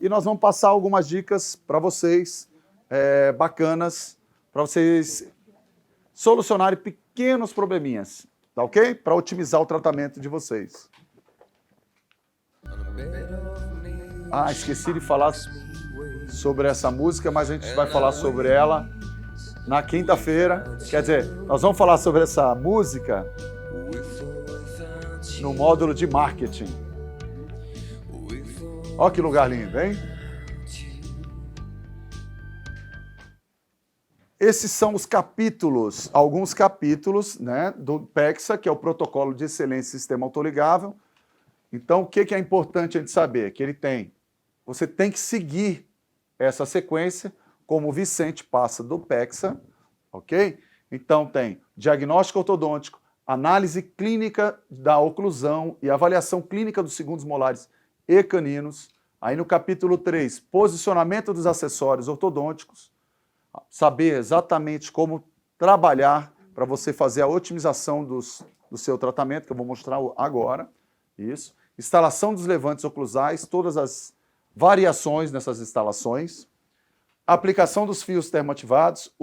e nós vamos passar algumas dicas para vocês, bacanas, para vocês solucionarem pequenos probleminhas, tá ok? Para otimizar o tratamento de vocês. Ah, esqueci de falar sobre essa música, mas a gente vai falar sobre ela na quinta-feira. Quer dizer, nós vamos falar sobre essa música no módulo de marketing. Olha que lugar lindo, hein? Esses são os capítulos, alguns capítulos, né, do PEXA, que é o Protocolo de Excelência em Sistema Autoligável. Então, o que é importante a gente saber? Que ele tem, você tem que seguir essa sequência, como o Vicente passa do PEXA, ok? Então, tem diagnóstico ortodôntico, análise clínica da oclusão e avaliação clínica dos segundos molares e caninos. Aí no capítulo 3, posicionamento dos acessórios ortodônticos, saber exatamente como trabalhar para você fazer a otimização do seu tratamento, que eu vou mostrar agora. Isso. Instalação dos levantes oclusais, todas as variações nessas instalações. Aplicação dos fios termoativados,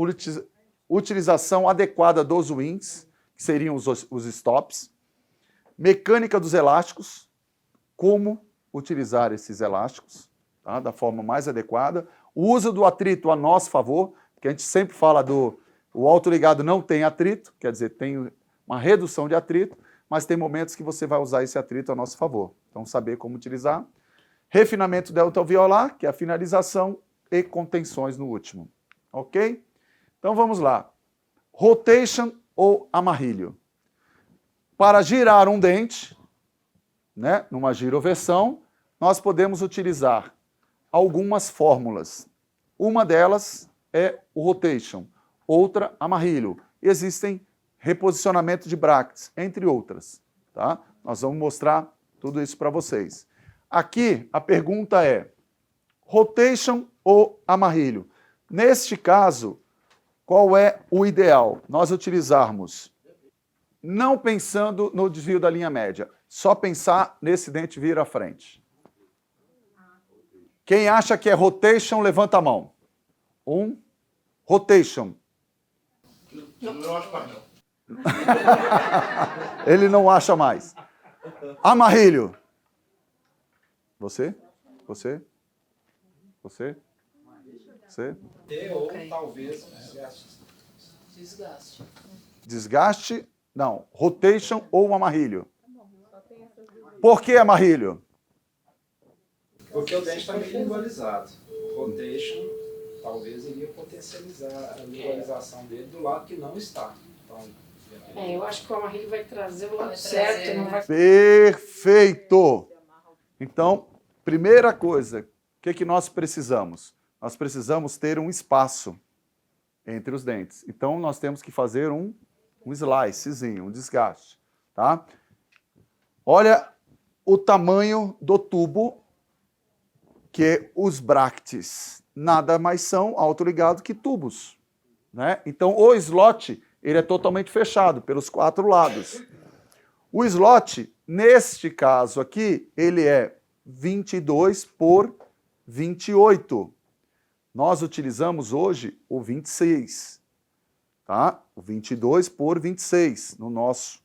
utilização adequada dos wings, que seriam os stops. Mecânica dos elásticos, como utilizar esses elásticos, tá, da forma mais adequada. O uso do atrito a nosso favor, porque a gente sempre fala o autoligado não tem atrito, quer dizer, tem uma redução de atrito, mas tem momentos que você vai usar esse atrito a nosso favor. Então, saber como utilizar. Refinamento delta-alveolar, que é a finalização, e contenções no último. Ok? Então, vamos lá. Rotation ou amarrilho. Para girar um dente, né, numa giroversão, nós podemos utilizar algumas fórmulas. Uma delas é o rotation, outra amarrilho. Existem reposicionamento de bractes, entre outras. Tá? Nós vamos mostrar tudo isso para vocês. Aqui a pergunta é, rotation ou amarrilho? Neste caso, qual é o ideal? Nós utilizarmos, não pensando no desvio da linha média, só pensar nesse dente vir à frente. Quem acha que é rotation, levanta a mão. Rotation. Não acho mais não. Ele não acha mais. Amarrilho. Você? Você? Você? Você? Ou talvez Desgaste. Desgaste? Não. Rotation ou amarrilho? Por que amarrilho? porque o dente está meio lingualizado. O rotation talvez iria potencializar a lingualização dele do lado que não está. Então, eu acho que o amarrilho vai trazer o lado certo, não vai... Perfeito! Então, primeira coisa, o que nós precisamos? Nós precisamos ter um espaço entre os dentes. Então, nós temos que fazer um slicezinho, um desgaste. Tá? Olha o tamanho do tubo, que os bractes nada mais são autoligados que tubos. Né? Então, o slot ele é totalmente fechado pelos 4 lados. O slot, neste caso aqui, ele é 22 por 28. Nós utilizamos hoje o 26. Tá? O 22 por 26 no nosso.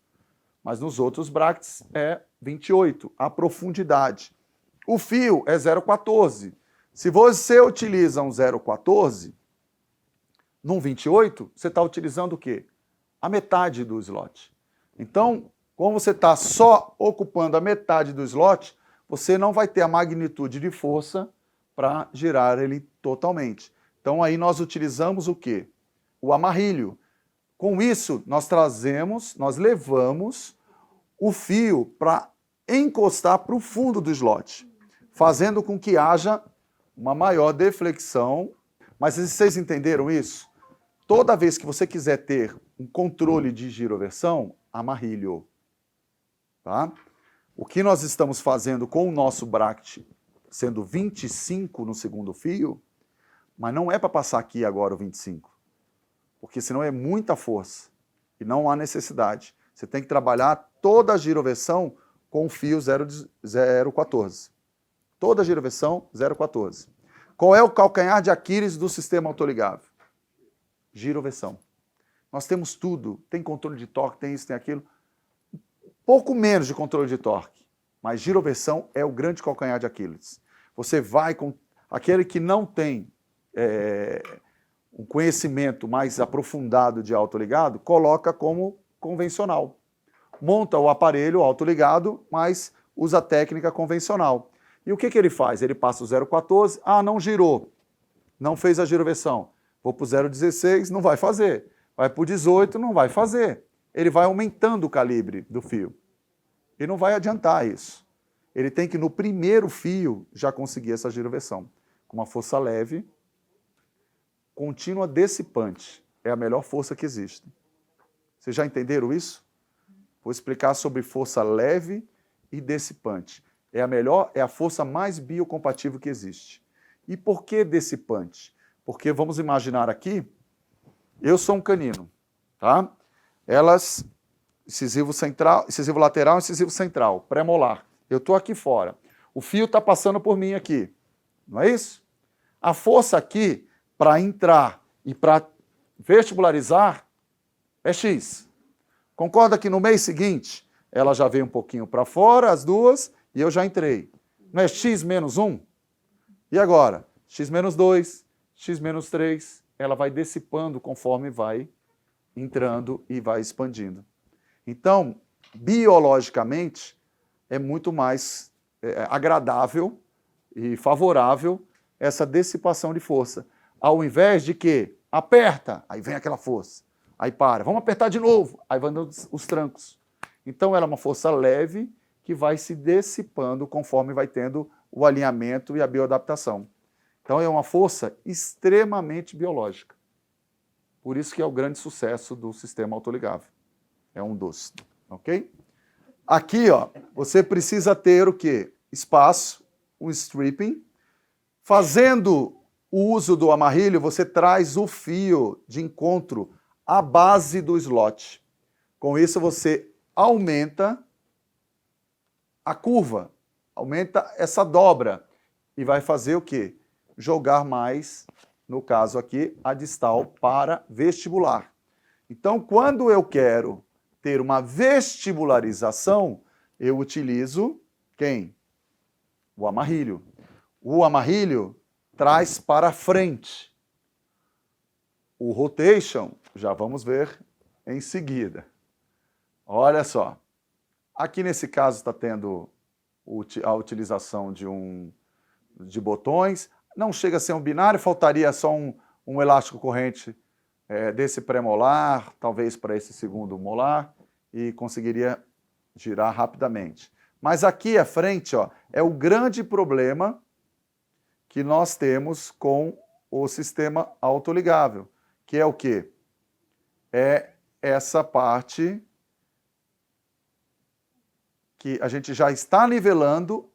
Mas nos outros bractes é 28, a profundidade. O fio é 0,14. Se você utiliza um 0,14, num 28, você está utilizando o quê? A metade do slot. Então, como você está só ocupando a metade do slot, você não vai ter a magnitude de força para girar ele totalmente. Então, aí nós utilizamos o quê? O amarrilho. Com isso, nós levamos o fio para encostar para o fundo do slot, fazendo com que haja uma maior deflexão. Mas vocês entenderam isso? Toda vez que você quiser ter um controle de giroversão, amarrilho. Tá? O que nós estamos fazendo com o nosso bracket, sendo 25 no segundo fio, mas não é para passar aqui agora o 25, porque senão é muita força e não há necessidade. Você tem que trabalhar toda a giroversão com o fio 0,14. Toda giroversão, 0,14. Qual é o calcanhar de Aquiles do sistema autoligável? Giroversão. Nós temos tudo. Tem controle de torque, tem isso, tem aquilo. Pouco menos de controle de torque. Mas giroversão é o grande calcanhar de Aquiles. Você vai com... Aquele que não tem um conhecimento mais aprofundado de autoligado, coloca como convencional. Monta o aparelho autoligado, mas usa a técnica convencional. E o que ele faz? Ele passa o 0,14, não girou, não fez a giroversão. Vou para o 0,16, não vai fazer. Vai para o 18, não vai fazer. Ele vai aumentando o calibre do fio. E não vai adiantar isso. Ele tem que, no primeiro fio, já conseguir essa giroversão. Com uma força leve, contínua dissipante. É a melhor força que existe. Vocês já entenderam isso? Vou explicar sobre força leve e dissipante. É a força mais biocompatível que existe. E por que dissipante? Porque vamos imaginar aqui, eu sou um canino, tá? Elas, incisivo lateral, incisivo central, pré-molar. Eu estou aqui fora. O fio está passando por mim aqui. Não é isso? A força aqui, para entrar e para vestibularizar, é X. Concorda que no mês seguinte, ela já veio um pouquinho para fora, as duas, e eu já entrei. Não é X menos 1? E agora? X menos 2, X menos 3. Ela vai dissipando conforme vai entrando e vai expandindo. Então, biologicamente, é muito mais agradável e favorável essa dissipação de força. Ao invés de que aperta, aí vem aquela força, aí para, vamos apertar de novo, aí vão dando os trancos. Então ela é uma força leve que vai se dissipando conforme vai tendo o alinhamento e a bioadaptação. Então é uma força extremamente biológica. Por isso que é o grande sucesso do sistema autoligável. É um dos, ok? Aqui, ó, você precisa ter o quê? Espaço, um stripping. Fazendo o uso do amarrilho, você traz o fio de encontro à base do slot. Com isso, você aumenta a curva, aumenta essa dobra e vai fazer o quê? Jogar mais, no caso aqui, a distal para vestibular. Então, quando eu quero ter uma vestibularização, eu utilizo quem? O amarrilho. O amarrilho traz para frente. O rotation, já vamos ver em seguida. Olha só. Aqui nesse caso está tendo a utilização de botões. Não chega a ser um binário, faltaria só um elástico corrente desse pré-molar, talvez para esse segundo molar, e conseguiria girar rapidamente. Mas aqui à frente, ó, é o grande problema que nós temos com o sistema autoligável, que é o quê? É essa parte que a gente já está nivelando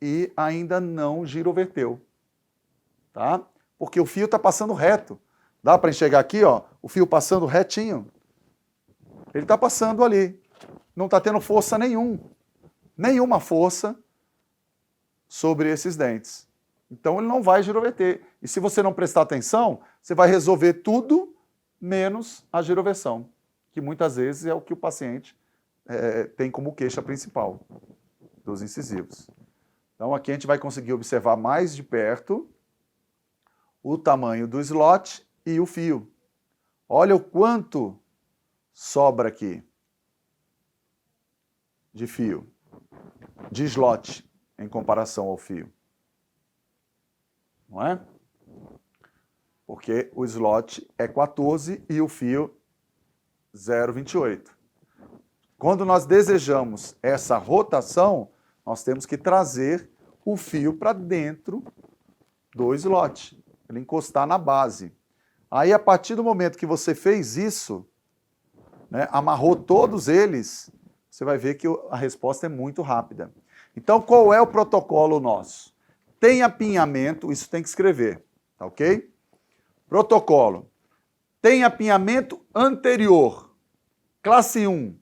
e ainda não giroverteu, tá? Porque o fio está passando reto. Dá para enxergar aqui, ó, o fio passando retinho. Ele está passando ali. Não está tendo força nenhuma força sobre esses dentes. Então ele não vai giroverter. E se você não prestar atenção, você vai resolver tudo menos a giroversão, que muitas vezes é o que o paciente tem como queixa principal dos incisivos. Então aqui a gente vai conseguir observar mais de perto o tamanho do slot e o fio. Olha o quanto sobra aqui de fio, de slot, em comparação ao fio. Não é? Porque o slot é 14 e o fio 0,28. Quando nós desejamos essa rotação, nós temos que trazer o fio para dentro do slot, ele encostar na base. Aí, a partir do momento que você fez isso, né, amarrou todos eles, você vai ver que a resposta é muito rápida. Então, qual é o protocolo nosso? Tem apinhamento, isso tem que escrever, tá ok? Protocolo. Tem apinhamento anterior, classe 1.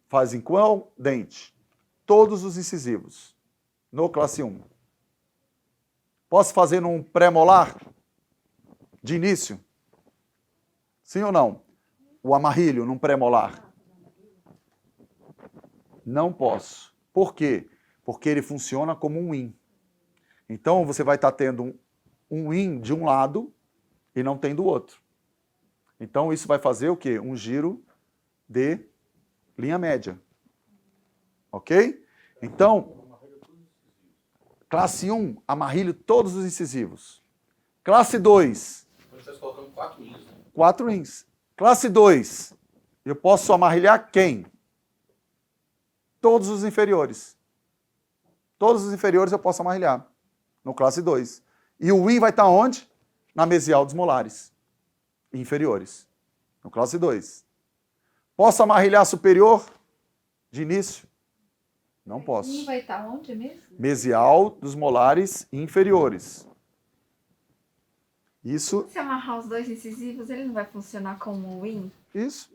Faz em qual dente? Todos os incisivos. no classe 1? Posso fazer num pré-molar? De início? Sim ou não? O amarrilho num pré-molar? Não posso. Por quê? Porque ele funciona como um IN. Então, você vai estar tendo um IN de um lado e não tem do outro. Então, isso vai fazer o quê? Um giro de linha média. Ok? Então, classe 1, amarrilho todos os incisivos. Classe 2. Você está colocando 4 INs, né? 4 INs. Classe 2, eu posso amarrilhar quem? Todos os inferiores. Todos os inferiores eu posso amarrilhar. No classe 2. E o IN vai estar onde? Na mesial dos molares. Inferiores. No classe 2. Posso amarrilhar superior? De início? Não posso. E vai estar onde mesmo? Mesial dos molares inferiores. Isso, Se amarrar os dois incisivos, ele não vai funcionar como um win? isso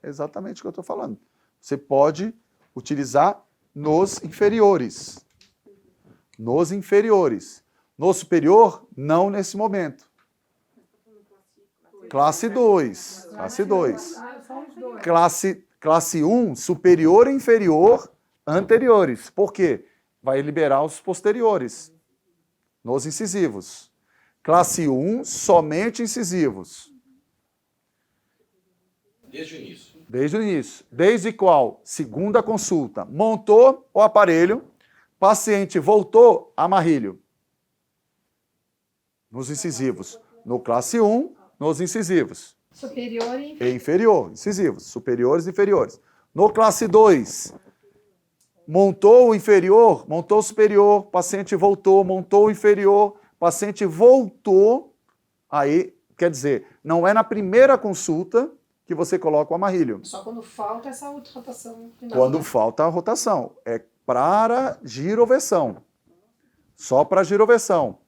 é exatamente o que eu estou falando. Você pode utilizar nos inferiores. Nos inferiores. No superior, não nesse momento. Classe 2. Classe 2. Classe 1, superior e inferior anteriores. Por quê? Vai liberar os posteriores. Nos incisivos. Classe 1, somente incisivos. Desde o início. Desde o início. Desde qual? Segunda consulta. Montou o aparelho, paciente voltou, amarrilho. Nos incisivos. No classe 1, nos incisivos. Superior e E inferior, incisivos. Superiores e inferiores. No classe 2, montou o inferior, montou o superior, paciente voltou, montou o inferior, paciente voltou. Aí, quer dizer, não é na primeira consulta que você coloca o amarrilho. Só quando falta essa rotação final. Quando né? falta a rotação. É para giroversão. Só para giroversão.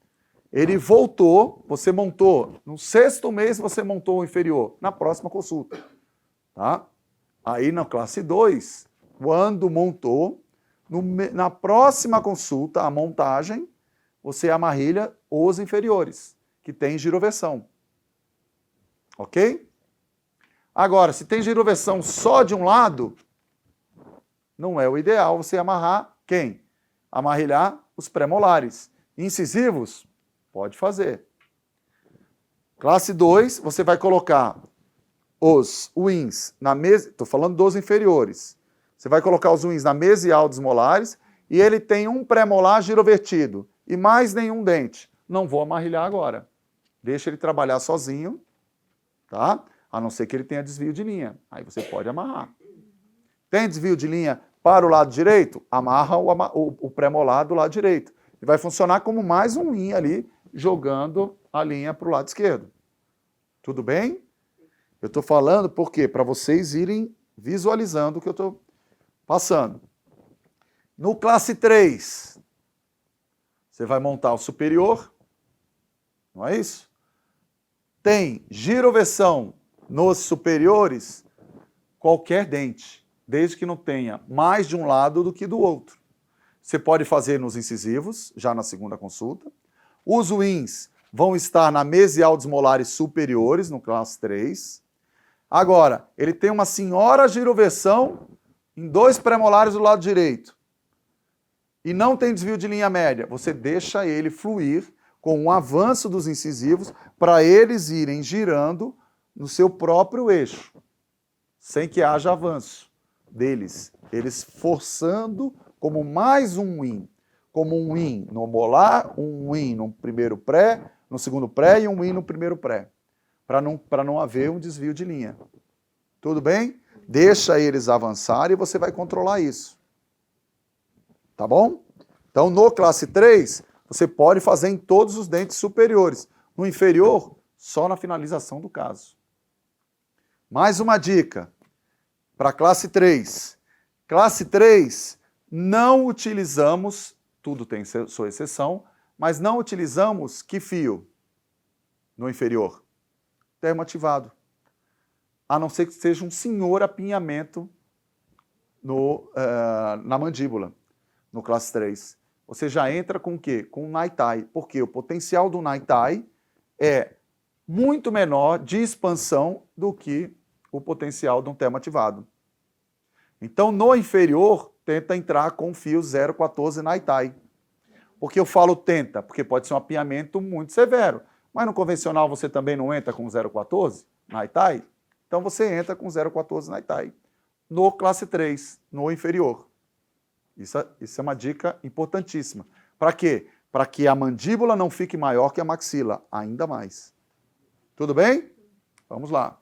Ele voltou, você montou, no 6º mês você montou o inferior, na próxima consulta. Tá? Aí na classe 2, quando montou, na próxima consulta, a montagem, você amarrilha os inferiores, que tem giroversão. Ok? Agora, se tem giroversão só de um lado, não é o ideal você amarrar quem? Amarrilhar os pré-molares. Incisivos? Pode fazer. Classe 2, você vai colocar os wins na mesa. Estou falando dos inferiores. Você vai colocar os wins na mesial dos molares e ele tem um pré-molar girovertido e mais nenhum dente. Não vou amarrilhar agora. Deixa ele trabalhar sozinho, tá? A não ser que ele tenha desvio de linha. Aí você pode amarrar. Tem desvio de linha para o lado direito? Amarra o pré-molar do lado direito. Ele vai funcionar como mais um win ali, jogando a linha para o lado esquerdo. Tudo bem? Eu estou falando por quê? Para vocês irem visualizando o que eu estou passando. No classe 3, você vai montar o superior, não é isso? Tem giroversão nos superiores, qualquer dente, desde que não tenha mais de um lado do que do outro. Você pode fazer nos incisivos, já na segunda consulta. Os wins vão estar na mesial dos molares superiores, no classe 3. Agora, ele tem uma senhora giroversão em 2 pré-molares do lado direito. E não tem desvio de linha média. Você deixa ele fluir com o avanço dos incisivos para eles irem girando no seu próprio eixo, sem que haja avanço deles. Eles forçando como mais um win. Como um win no molar, um win no primeiro pré, no segundo pré e um win no primeiro pré. Para não haver um desvio de linha. Tudo bem? Deixa eles avançarem e você vai controlar isso. Tá bom? Então, no classe 3, você pode fazer em todos os dentes superiores. No inferior, só na finalização do caso. Mais uma dica para a classe 3. Classe 3, não utilizamos, tudo tem sua exceção, mas não utilizamos que fio no inferior? Termoativado. A não ser que seja um senhor apinhamento na mandíbula, no classe 3. você já entra com o quê? Com o Naitai. Porque o potencial do Naitai é muito menor de expansão do que o potencial de um termo ativado. Então, no inferior, tenta entrar com o fio 0,14 Naitai. Por que eu falo tenta? Porque pode ser um apiamento muito severo. Mas no convencional você também não entra com 0,14 Naitai? Então você entra com 0,14 Naitai. No classe 3, no inferior. Isso é uma dica importantíssima. Para quê? Para que a mandíbula não fique maior que a maxila, ainda mais. Tudo bem? Vamos lá.